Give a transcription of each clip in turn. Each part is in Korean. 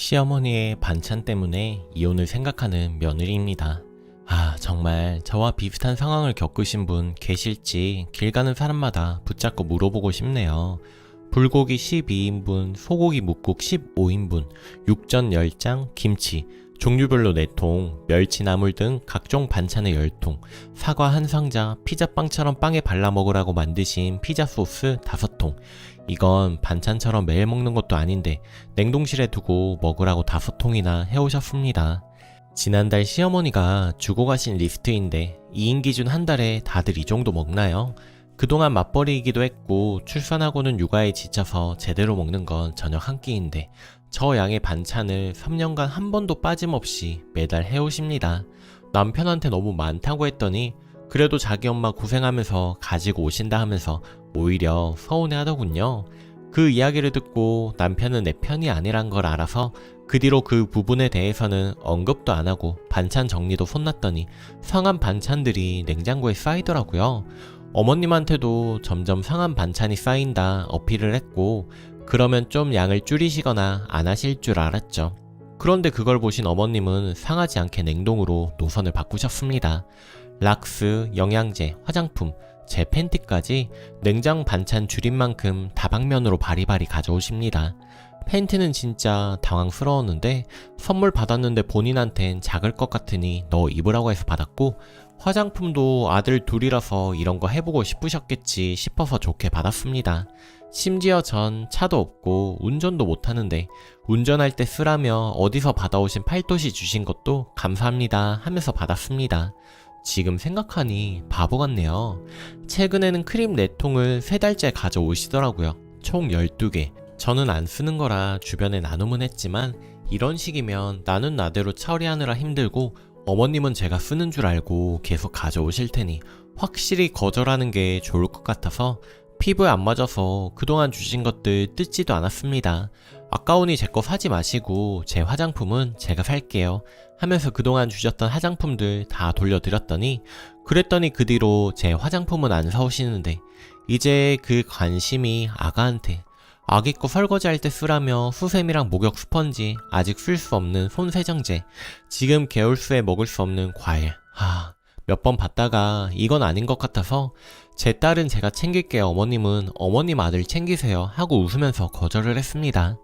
시어머니의 반찬 때문에 이혼을 생각하는 며느리입니다. 정말 저와 비슷한 상황을 겪으신 분 계실지 길 가는 사람마다 붙잡고 물어보고 싶네요. 불고기 12인분, 소고기 묵국 15인분, 육전 10장, 김치, 종류별로 4통, 멸치 나물 등 각종 반찬을 10통, 사과 한 상자, 피자빵처럼 빵에 발라 먹으라고 만드신 피자 소스 5통. 이건 반찬처럼 매일 먹는 것도 아닌데 냉동실에 두고 먹으라고 5통이나 해오셨습니다. 지난달 시어머니가 주고 가신 리스트인데 2인 기준 한 달에 다들 이 정도 먹나요? 그동안 맞벌이이기도 했고 출산하고는 육아에 지쳐서 제대로 먹는 건 저녁 한 끼인데 저 양의 반찬을 3년간 한 번도 빠짐없이 매달 해오십니다. 남편한테 너무 많다고 했더니 그래도 자기 엄마 고생하면서 가지고 오신다 하면서 오히려 서운해 하더군요. 그 이야기를 듣고 남편은 내 편이 아니란 걸 알아서 그 뒤로 그 부분에 대해서는 언급도 안 하고 반찬 정리도 손났더니 상한 반찬들이 냉장고에 쌓이더라고요. 어머님한테도 점점 상한 반찬이 쌓인다 어필을 했고 그러면 좀 양을 줄이시거나 안 하실 줄 알았죠. 그런데 그걸 보신 어머님은 상하지 않게 냉동으로 노선을 바꾸셨습니다. 락스, 영양제, 화장품, 제 팬티까지 냉장 반찬 줄인 만큼 다방면으로 바리바리 가져오십니다. 팬티는 진짜 당황스러웠는데 선물 받았는데 본인한텐 작을 것 같으니 너 입으라고 해서 받았고 화장품도 아들 둘이라서 이런 거 해보고 싶으셨겠지 싶어서 좋게 받았습니다. 심지어 전 차도 없고 운전도 못하는데 운전할 때 쓰라며 어디서 받아오신 팔토시 주신 것도 감사합니다 하면서 받았습니다. 지금 생각하니 바보 같네요. 최근에는 크림 4통을 3달째 가져오시더라고요. 총 12개. 저는 안 쓰는 거라 주변에 나눔은 했지만 이런 식이면 나는 나대로 처리하느라 힘들고 어머님은 제가 쓰는 줄 알고 계속 가져오실 테니 확실히 거절하는 게 좋을 것 같아서 피부에 안 맞아서 그동안 주신 것들 뜯지도 않았습니다. 아까우니 제 거 사지 마시고 제 화장품은 제가 살게요 하면서 그동안 주셨던 화장품들 다 돌려드렸더니 그랬더니 그 뒤로 제 화장품은 안 사오시는데 이제 그 관심이 아가한테 아기 거 설거지할 때 쓰라며 수세미랑 목욕 스펀지, 아직 쓸 수 없는 손세정제, 지금 개월수에 먹을 수 없는 과일. 몇 번 봤다가 이건 아닌 것 같아서 제 딸은 제가 챙길게요 어머님은 어머님 아들 챙기세요 하고 웃으면서 거절을 했습니다.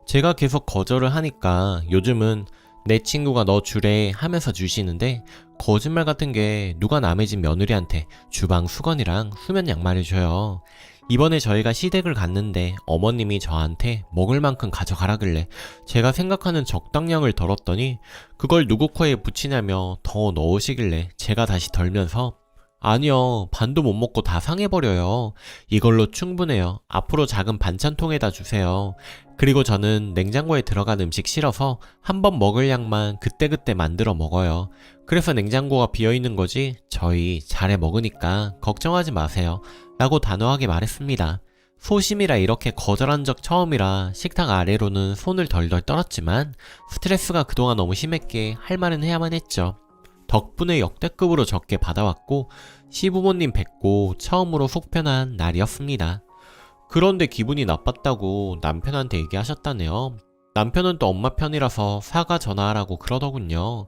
제가 계속 거절을 하니까 요즘은 내 친구가 너 주래 하면서 주시는데 거짓말 같은 게 누가 남의 집 며느리한테 주방 수건이랑 수면 양말을 줘요. 이번에 저희가 시댁을 갔는데 어머님이 저한테 먹을 만큼 가져가라길래 제가 생각하는 적당량을 덜었더니 그걸 누구 코에 붙이냐며 더 넣으시길래 제가 다시 덜면서 아니요, 반도 못 먹고 다 상해버려요. 이걸로 충분해요. 앞으로 작은 반찬통에다 주세요. 그리고 저는 냉장고에 들어간 음식 싫어서 한번 먹을 양만 그때그때 만들어 먹어요. 그래서 냉장고가 비어있는 거지 저희 잘해 먹으니까 걱정하지 마세요 라고 단호하게 말했습니다. 소심이라 이렇게 거절한 적 처음이라 식탁 아래로는 손을 덜덜 떨었지만 스트레스가 그동안 너무 심했기에 할 말은 해야만 했죠. 덕분에 역대급으로 적게 받아왔고 시부모님 뵙고 처음으로 속 편한 날이었습니다. 그런데 기분이 나빴다고 남편한테 얘기하셨다네요. 남편은 또 엄마 편이라서 사과 전화하라고 그러더군요.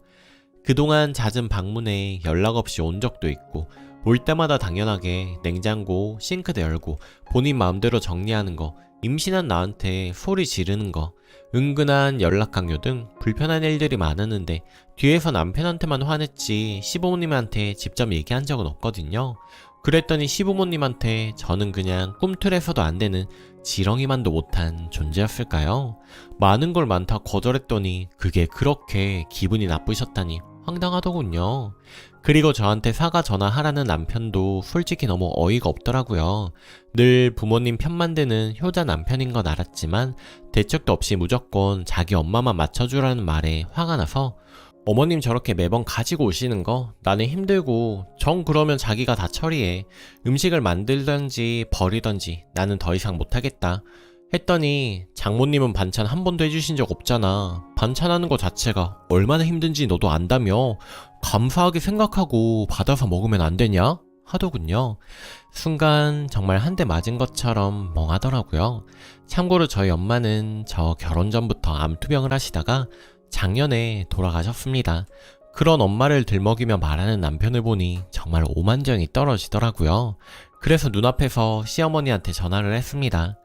그동안 잦은 방문에 연락 없이 온 적도 있고 올 때마다 당연하게 냉장고, 싱크대 열고 본인 마음대로 정리하는 거, 임신한 나한테 소리 지르는 거, 은근한 연락 강요 등 불편한 일들이 많았는데 뒤에서 남편한테만 화냈지 시부모님한테 직접 얘기한 적은 없거든요. 그랬더니 시부모님한테 저는 그냥 꿈틀에서도 안 되는 지렁이만도 못한 존재였을까요? 많은 걸 많다 거절했더니 그게 그렇게 기분이 나쁘셨다니 황당하더군요. 그리고 저한테 사과 전화하라는 남편도 솔직히 너무 어이가 없더라고요. 늘 부모님 편만 드는 효자 남편인 건 알았지만 대책도 없이 무조건 자기 엄마만 맞춰주라는 말에 화가 나서 어머님 저렇게 매번 가지고 오시는 거 나는 힘들고 정 그러면 자기가 다 처리해. 음식을 만들던지 버리던지 나는 더 이상 못하겠다. 했더니 장모님은 반찬 한 번도 해주신 적 없잖아. 반찬하는 거 자체가 얼마나 힘든지 너도 안다며 감사하게 생각하고 받아서 먹으면 안 되냐? 하더군요. 순간 정말 한 대 맞은 것처럼 멍하더라고요. 참고로 저희 엄마는 저 결혼 전부터 암투병을 하시다가 작년에 돌아가셨습니다. 그런 엄마를 들먹이며 말하는 남편을 보니 정말 오만정이 떨어지더라고요. 그래서 눈앞에서 시어머니한테 전화를 했습니다.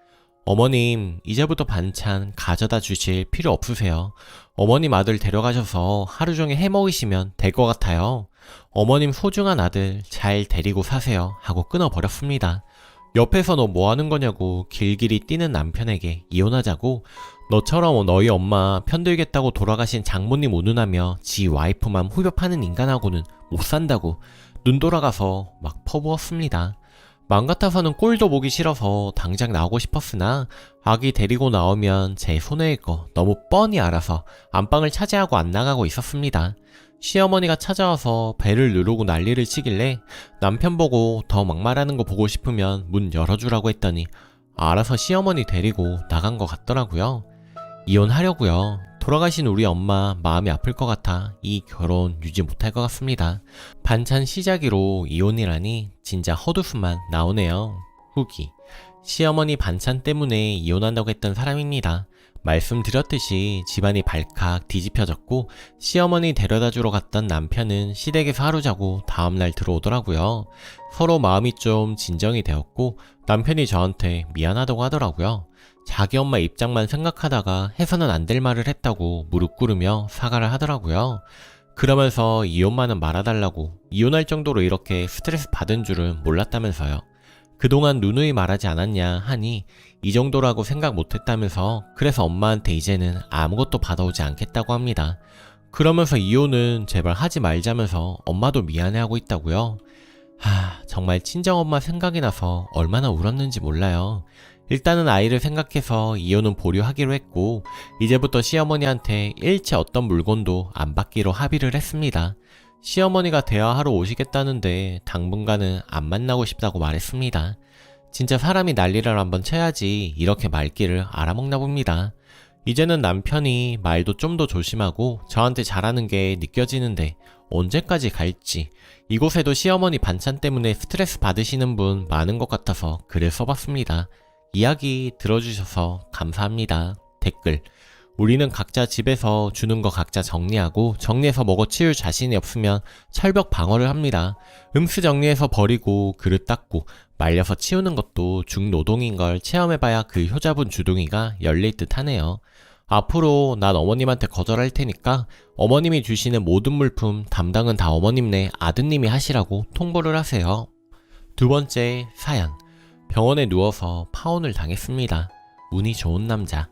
어머님, 이제부터 반찬 가져다 주실 필요 없으세요. 어머님 아들 데려가셔서 하루 종일 해먹이시면 될 것 같아요. 어머님 소중한 아들 잘 데리고 사세요 하고 끊어버렸습니다. 옆에서 너 뭐 하는 거냐고 길길이 뛰는 남편에게 이혼하자고 너처럼 너희 엄마 편들겠다고 돌아가신 장모님 운운하며 지 와이프만 후벼 파는 인간하고는 못 산다고 눈 돌아가서 막 퍼부었습니다. 맘 같아서는 꼴도 보기 싫어서 당장 나오고 싶었으나 아기 데리고 나오면 제 손해일 거 너무 뻔히 알아서 안방을 차지하고 안 나가고 있었습니다. 시어머니가 찾아와서 배를 누르고 난리를 치길래 남편 보고 더 막말하는 거 보고 싶으면 문 열어주라고 했더니 알아서 시어머니 데리고 나간 것 같더라고요. 이혼하려고요. 돌아가신 우리 엄마 마음이 아플 것 같아 이 결혼 유지 못할 것 같습니다. 반찬 시작으로 이혼이라니 진짜 헛웃음만 나오네요. 후기. 시어머니 반찬 때문에 이혼한다고 했던 사람입니다. 말씀드렸듯이 집안이 발칵 뒤집혀졌고 시어머니 데려다 주러 갔던 남편은 시댁에서 하루 자고 다음날 들어오더라고요. 서로 마음이 좀 진정이 되었고 남편이 저한테 미안하다고 하더라고요. 자기 엄마 입장만 생각하다가 해서는 안 될 말을 했다고 무릎 꿇으며 사과를 하더라고요. 그러면서 이혼만은 말아달라고 이혼할 정도로 이렇게 스트레스 받은 줄은 몰랐다면서요. 그동안 누누이 말하지 않았냐 하니 이 정도라고 생각 못했다면서 그래서 엄마한테 이제는 아무것도 받아오지 않겠다고 합니다. 그러면서 이혼은 제발 하지 말자면서 엄마도 미안해하고 있다고요. 정말 친정엄마 생각이 나서 얼마나 울었는지 몰라요. 일단은 아이를 생각해서 이혼은 보류하기로 했고 이제부터 시어머니한테 일체 어떤 물건도 안 받기로 합의를 했습니다. 시어머니가 대화하러 오시겠다는데 당분간은 안 만나고 싶다고 말했습니다. 진짜 사람이 난리를 한번 쳐야지 이렇게 말귀를 알아먹나 봅니다. 이제는 남편이 말도 좀 더 조심하고 저한테 잘하는 게 느껴지는데 언제까지 갈지. 이곳에도 시어머니 반찬 때문에 스트레스 받으시는 분 많은 것 같아서 글을 써봤습니다. 이야기 들어주셔서 감사합니다. 댓글. 우리는 각자 집에서 주는 거 각자 정리하고 정리해서 먹어 치울 자신이 없으면 철벽 방어를 합니다. 음수 정리해서 버리고 그릇 닦고 말려서 치우는 것도 중노동인 걸 체험해봐야 그 효자분 주둥이가 열릴 듯 하네요. 앞으로 난 어머님한테 거절할 테니까 어머님이 주시는 모든 물품 담당은 다 어머님네 아드님이 하시라고 통보를 하세요. 두 번째 사연. 병원에 누워서 파혼을 당했습니다. 운이 좋은 남자.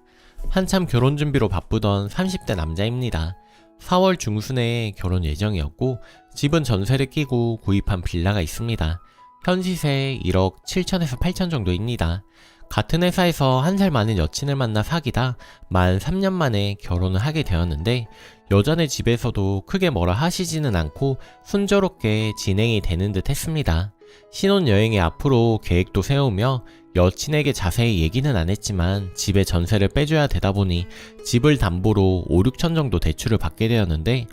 한참 결혼 준비로 바쁘던 30대 남자입니다. 4월 중순에 결혼 예정이었고 집은 전세를 끼고 구입한 빌라가 있습니다. 현 시세 1억 7천에서 8천 정도입니다. 같은 회사에서 한 살 많은 여친을 만나 사귀다 만 3년 만에 결혼을 하게 되었는데 여자네 집에서도 크게 뭐라 하시지는 않고 순조롭게 진행이 되는 듯 했습니다. 신혼여행에 앞으로 계획도 세우며 여친에게 자세히 얘기는 안 했지만 집에 전세를 빼줘야 되다 보니 집을 담보로 5, 6천 정도 대출을 받게 되었는데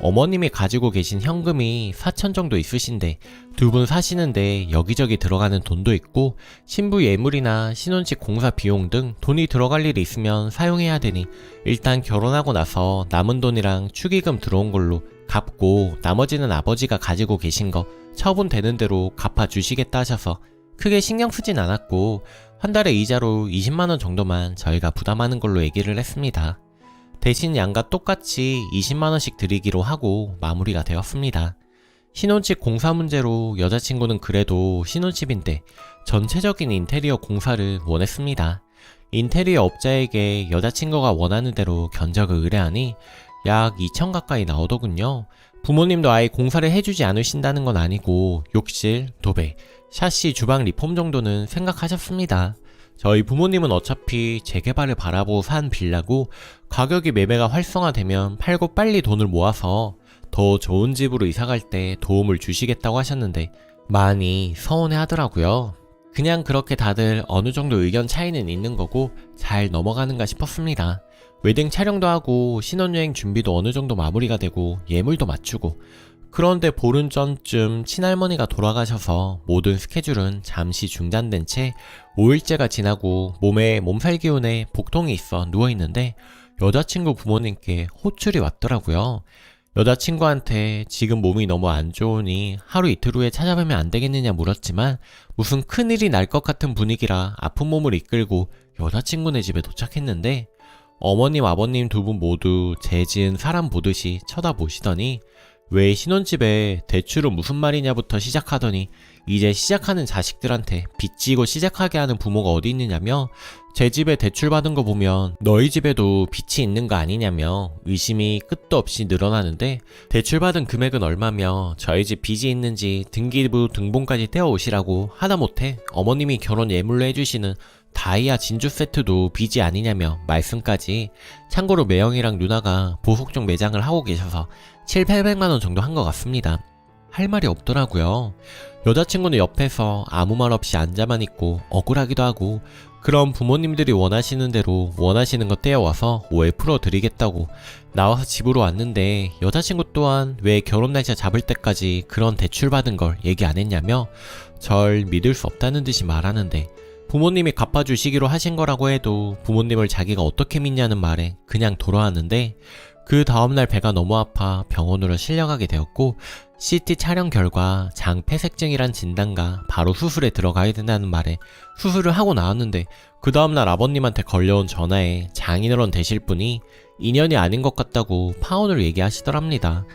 어머님이 가지고 계신 현금이 4천 정도 있으신데 두 분 사시는데 여기저기 들어가는 돈도 있고 신부 예물이나 신혼식 공사 비용 등 돈이 들어갈 일이 있으면 사용해야 되니 일단 결혼하고 나서 남은 돈이랑 축의금 들어온 걸로 갚고 나머지는 아버지가 가지고 계신 거 처분되는 대로 갚아주시겠다 하셔서 크게 신경 쓰진 않았고 한 달에 이자로 20만원 정도만 저희가 부담하는 걸로 얘기를 했습니다. 대신 양가 똑같이 20만원씩 드리기로 하고 마무리가 되었습니다. 신혼집 공사 문제로 여자친구는 그래도 신혼집인데 전체적인 인테리어 공사를 원했습니다. 인테리어 업자에게 여자친구가 원하는 대로 견적을 의뢰하니 약 2천 가까이 나오더군요. 부모님도 아예 공사를 해주지 않으신다는 건 아니고 욕실, 도배, 샤시, 주방 리폼 정도는 생각하셨습니다. 저희 부모님은 어차피 재개발을 바라보고 산 빌라고 가격이 매매가 활성화되면 팔고 빨리 돈을 모아서 더 좋은 집으로 이사갈 때 도움을 주시겠다고 하셨는데 많이 서운해 하더라고요. 그냥 그렇게 다들 어느 정도 의견 차이는 있는 거고 잘 넘어가는가 싶었습니다. 웨딩 촬영도 하고 신혼여행 준비도 어느 정도 마무리가 되고 예물도 맞추고 그런데 보름 전쯤 친할머니가 돌아가셔서 모든 스케줄은 잠시 중단된 채 5일째가 지나고 몸에 몸살 기운에 복통이 있어 누워있는데 여자친구 부모님께 호출이 왔더라고요. 여자친구한테 지금 몸이 너무 안 좋으니 하루 이틀 후에 찾아뵈면 안 되겠느냐 물었지만 무슨 큰일이 날 것 같은 분위기라 아픈 몸을 이끌고 여자친구네 집에 도착했는데 어머님 아버님 두 분 모두 재 지은 사람 보듯이 쳐다보시더니 왜 신혼집에 대출은 무슨 말이냐부터 시작하더니 이제 시작하는 자식들한테 빚지고 시작하게 하는 부모가 어디 있느냐며 제 집에 대출 받은 거 보면 너희 집에도 빚이 있는 거 아니냐며 의심이 끝도 없이 늘어나는데 대출 받은 금액은 얼마며 저희 집 빚이 있는지 등기부 등본까지 떼어오시라고 하다못해 어머님이 결혼 예물로 해주시는 다이아 진주 세트도 빚이 아니냐며 말씀까지. 참고로 매형이랑 누나가 보석종 매장을 하고 계셔서 700~800만원 정도 한 것 같습니다. 할 말이 없더라고요. 여자친구는 옆에서 아무 말 없이 앉아만 있고 억울하기도 하고 그럼 부모님들이 원하시는 대로 원하시는 거 떼어와서 오해 풀어드리겠다고 나와서 집으로 왔는데 여자친구 또한 왜 결혼 날짜 잡을 때까지 그런 대출 받은 걸 얘기 안 했냐며 절 믿을 수 없다는 듯이 말하는데 부모님이 갚아주시기로 하신 거라고 해도 부모님을 자기가 어떻게 믿냐는 말에 그냥 돌아왔는데 그 다음날 배가 너무 아파 병원으로 실려가게 되었고 CT 촬영 결과 장폐색증이란 진단과 바로 수술에 들어가야 된다는 말에 수술을 하고 나왔는데 그 다음날 아버님한테 걸려온 전화에 장인어른 되실 분이 인연이 아닌 것 같다고 파혼을 얘기하시더랍니다.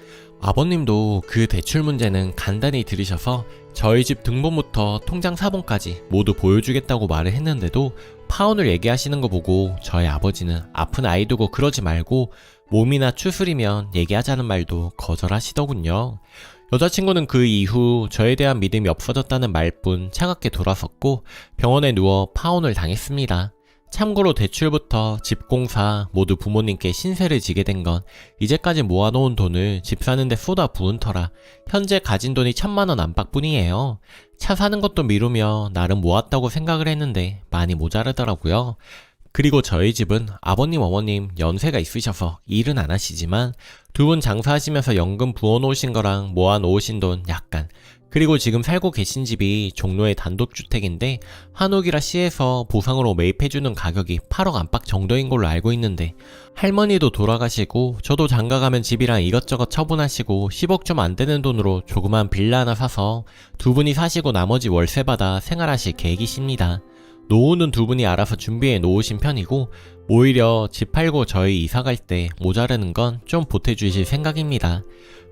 아버님도 그 대출 문제는 간단히 들으셔서 저희 집 등본부터 통장 사본까지 모두 보여주겠다고 말을 했는데도 파혼을 얘기하시는 거 보고 저희 아버지는 아픈 아이 두고 그러지 말고 몸이나 추술이면 얘기하자는 말도 거절하시더군요. 여자친구는 그 이후 저에 대한 믿음이 없어졌다는 말뿐 차갑게 돌아섰고 병원에 누워 파혼을 당했습니다. 참고로 대출부터 집공사 모두 부모님께 신세를 지게 된 건 이제까지 모아놓은 돈을 집 사는데 쏟아 부은 터라 현재 가진 돈이 1000만원 안팎뿐이에요. 차 사는 것도 미루며 나름 모았다고 생각을 했는데 많이 모자르더라고요. 그리고 저희 집은 아버님 어머님 연세가 있으셔서 일은 안 하시지만 두 분 장사하시면서 연금 부어놓으신 거랑 모아놓으신 돈 약간, 그리고 지금 살고 계신 집이 종로의 단독주택인데 한옥이라 시에서 보상으로 매입해주는 가격이 8억 안팎 정도인 걸로 알고 있는데 할머니도 돌아가시고 저도 장가가면 집이랑 이것저것 처분하시고 10억 좀 안 되는 돈으로 조그만 빌라 하나 사서 두 분이 사시고 나머지 월세 받아 생활하실 계획이십니다. 노후는 두 분이 알아서 준비해 놓으신 편이고 오히려 집 팔고 저희 이사 갈 때 모자르는 건 좀 보태주실 생각입니다.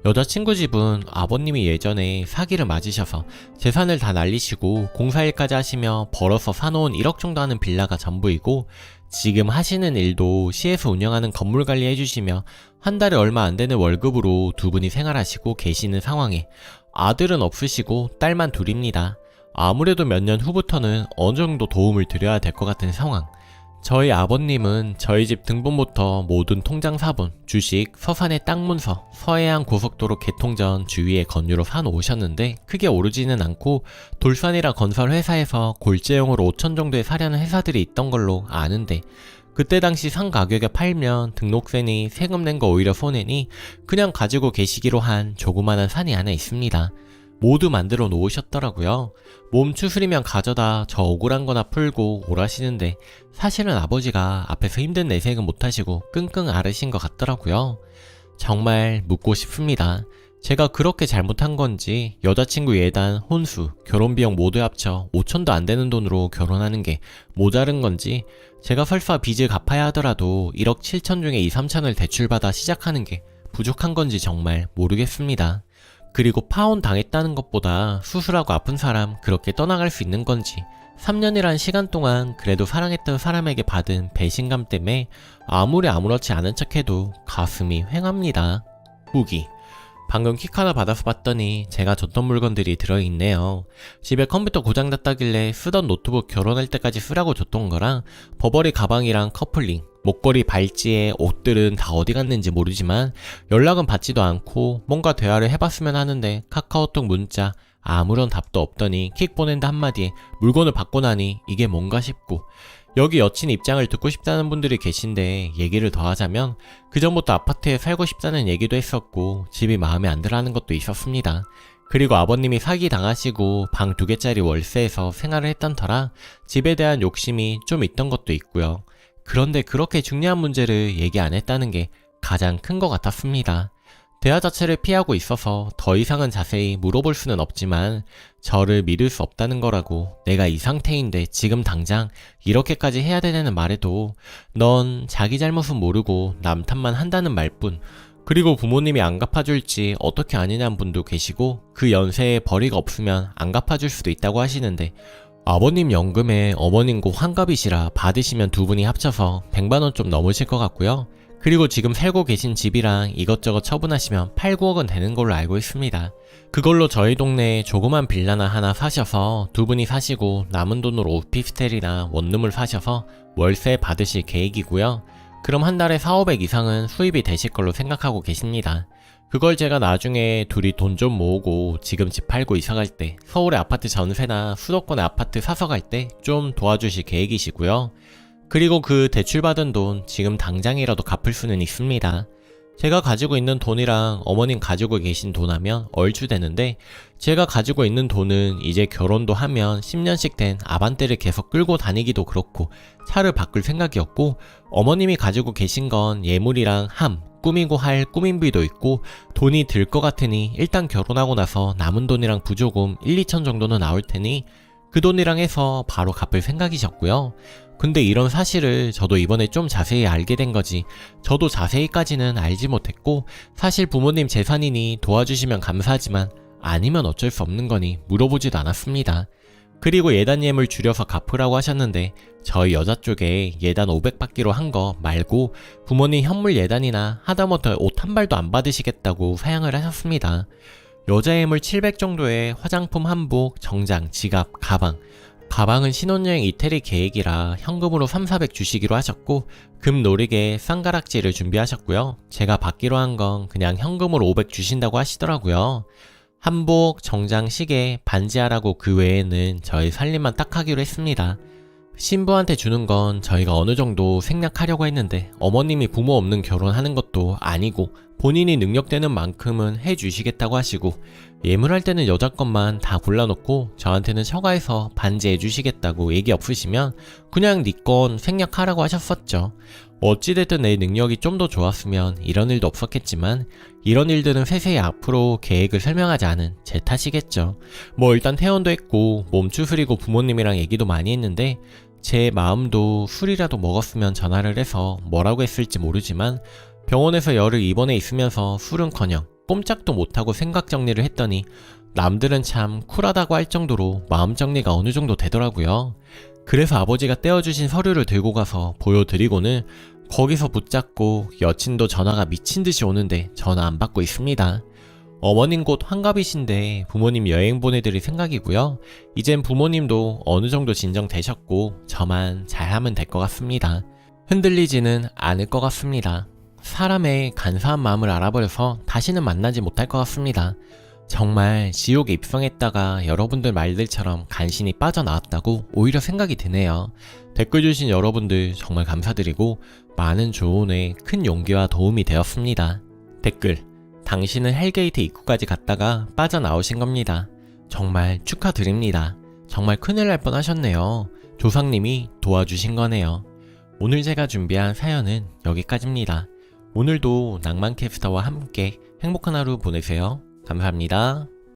여자친구 집은 아버님이 예전에 사기를 맞으셔서 재산을 다 날리시고 공사일까지 하시며 벌어서 사놓은 1억 정도 하는 빌라가 전부이고 지금 하시는 일도 시에서 운영하는 건물 관리 해주시며 한 달에 얼마 안 되는 월급으로 두 분이 생활하시고 계시는 상황에 아들은 없으시고 딸만 둘입니다. 아무래도 몇 년 후부터는 어느 정도 도움을 드려야 될 것 같은 상황. 저희 아버님은 저희 집 등본부터 모든 통장 사본, 주식, 서산의 땅 문서, 서해안 고속도로 개통 전 주위에 건유로 사놓으셨는데 크게 오르지는 않고 돌산이라 건설 회사에서 골재용으로 5천 정도에 사려는 회사들이 있던 걸로 아는데 그때 당시 산 가격에 팔면 등록세니 세금 낸 거 오히려 손해니 그냥 가지고 계시기로 한 조그마한 산이 하나 있습니다. 모두 만들어 놓으셨더라고요. 몸 추스리면 가져다 저 억울한 거나 풀고 오라시는데 사실은 아버지가 앞에서 힘든 내색은 못하시고 끙끙 앓으신 것 같더라고요. 정말 묻고 싶습니다. 제가 그렇게 잘못한 건지 여자친구 예단, 혼수, 결혼비용 모두 합쳐 5천도 안 되는 돈으로 결혼하는 게 모자른 건지 제가 설사 빚을 갚아야 하더라도 1억 7천 중에 2, 3천을 대출받아 시작하는 게 부족한 건지 정말 모르겠습니다. 그리고 파혼 당했다는 것보다 수술하고 아픈 사람 그렇게 떠나갈 수 있는 건지 3년이란 시간 동안 그래도 사랑했던 사람에게 받은 배신감 때문에 아무리 아무렇지 않은 척해도 가슴이 휑합니다. 후기. 방금 킥 하나 받아서 봤더니 제가 줬던 물건들이 들어있네요. 집에 컴퓨터 고장났다길래 쓰던 노트북 결혼할 때까지 쓰라고 줬던 거랑 버버리 가방이랑 커플링, 목걸이, 발찌에 옷들은 다 어디 갔는지 모르지만 연락은 받지도 않고 뭔가 대화를 해봤으면 하는데 카카오톡 문자 아무런 답도 없더니 킥 보낸다 한마디에 물건을 받고 나니 이게 뭔가 싶고 여기 여친 입장을 듣고 싶다는 분들이 계신데 얘기를 더 하자면 그전부터 아파트에 살고 싶다는 얘기도 했었고 집이 마음에 안 들어하는 것도 있었습니다. 그리고 아버님이 사기 당하시고 방 2개짜리 월세에서 생활을 했던 터라 집에 대한 욕심이 좀 있던 것도 있고요. 그런데 그렇게 중요한 문제를 얘기 안 했다는 게 가장 큰 것 같았습니다. 대화 자체를 피하고 있어서 더 이상은 자세히 물어볼 수는 없지만 저를 믿을 수 없다는 거라고, 내가 이 상태인데 지금 당장 이렇게까지 해야 되냐는 말에도 넌 자기 잘못은 모르고 남 탓만 한다는 말뿐, 그리고 부모님이 안 갚아줄지 어떻게 아느냐는 분도 계시고 그 연세에 벌이가 없으면 안 갚아줄 수도 있다고 하시는데 아버님 연금에 어머님 고 환갑이시라 받으시면 두 분이 합쳐서 100만원 좀 넘으실 것 같고요. 그리고 지금 살고 계신 집이랑 이것저것 처분하시면 8, 9억은 되는 걸로 알고 있습니다. 그걸로 저희 동네에 조그만 빌라나 하나 사셔서 두 분이 사시고 남은 돈으로 오피스텔이나 원룸을 사셔서 월세 받으실 계획이고요. 그럼 한 달에 4, 500 이상은 수입이 되실 걸로 생각하고 계십니다. 그걸 제가 나중에 둘이 돈 좀 모으고 지금 집 팔고 이사갈 때 서울의 아파트 전세나 수도권의 아파트 사서 갈 때 좀 도와주실 계획이시고요. 그리고 그 대출받은 돈 지금 당장이라도 갚을 수는 있습니다. 제가 가지고 있는 돈이랑 어머님 가지고 계신 돈 하면 얼추 되는데 제가 가지고 있는 돈은 이제 결혼도 하면 10년씩 된 아반떼를 계속 끌고 다니기도 그렇고 차를 바꿀 생각이었고, 어머님이 가지고 계신 건 예물이랑 꾸미고 할 꾸민비도 있고 돈이 들 것 같으니 일단 결혼하고 나서 남은 돈이랑 부조금 1, 2천 정도는 나올 테니 그 돈이랑 해서 바로 갚을 생각이셨고요. 근데 이런 사실을 저도 이번에 좀 자세히 알게 된 거지, 저도 자세히까지는 알지 못했고 사실 부모님 재산이니 도와주시면 감사하지만 아니면 어쩔 수 없는 거니 물어보지도 않았습니다. 그리고 예단 예물 줄여서 갚으라고 하셨는데 저희 여자 쪽에 예단 500 받기로 한 거 말고 부모님 현물 예단이나 하다못해 옷 한 벌도 안 받으시겠다고 사양을 하셨습니다. 여자 예물 700 정도에 화장품 한복, 정장, 지갑, 가방은 신혼여행 이태리 계획이라 현금으로 3, 400 주시기로 하셨고 금 노리개, 쌍가락지를 준비하셨고요. 제가 받기로 한 건 그냥 현금으로 500 주신다고 하시더라고요. 한복, 정장, 시계, 반지하라고 그 외에는 저희 살림만 딱 하기로 했습니다. 신부한테 주는 건 저희가 어느 정도 생략하려고 했는데 어머님이 부모 없는 결혼하는 것도 아니고 본인이 능력되는 만큼은 해주시겠다고 하시고 예물할 때는 여자 것만 다 골라놓고 저한테는 처가에서 반지 해주시겠다고 얘기 없으시면 그냥 네 건 생략하라고 하셨었죠. 어찌됐든 내 능력이 좀 더 좋았으면 이런 일도 없었겠지만 이런 일들은 세세히 앞으로 계획을 설명하지 않은 제 탓이겠죠. 뭐 일단 퇴원도 했고 몸 추스리고 부모님이랑 얘기도 많이 했는데 제 마음도 술이라도 먹었으면 전화를 해서 뭐라고 했을지 모르지만 병원에서 열흘 입원해 있으면서 술은커녕 꼼짝도 못하고 생각 정리를 했더니 남들은 참 쿨하다고 할 정도로 마음 정리가 어느 정도 되더라고요. 그래서 아버지가 떼어주신 서류를 들고 가서 보여드리고는 거기서 붙잡고 여친도 전화가 미친듯이 오는데 전화 안 받고 있습니다. 어머님 곧 환갑이신데 부모님 여행 보내드릴 생각이고요. 이젠 부모님도 어느 정도 진정되셨고 저만 잘하면 될 것 같습니다. 흔들리지는 않을 것 같습니다. 사람의 간사한 마음을 알아버려서 다시는 만나지 못할 것 같습니다. 정말 지옥에 입성했다가 여러분들 말들처럼 간신히 빠져나왔다고 오히려 생각이 드네요. 댓글 주신 여러분들 정말 감사드리고 많은 조언에 큰 용기와 도움이 되었습니다. 댓글: 당신은 헬게이트 입구까지 갔다가 빠져나오신 겁니다. 정말 축하드립니다. 정말 큰일 날 뻔하셨네요. 조상님이 도와주신 거네요. 오늘 제가 준비한 사연은 여기까지입니다. 오늘도 낭만캐스터와 함께 행복한 하루 보내세요. 감사합니다.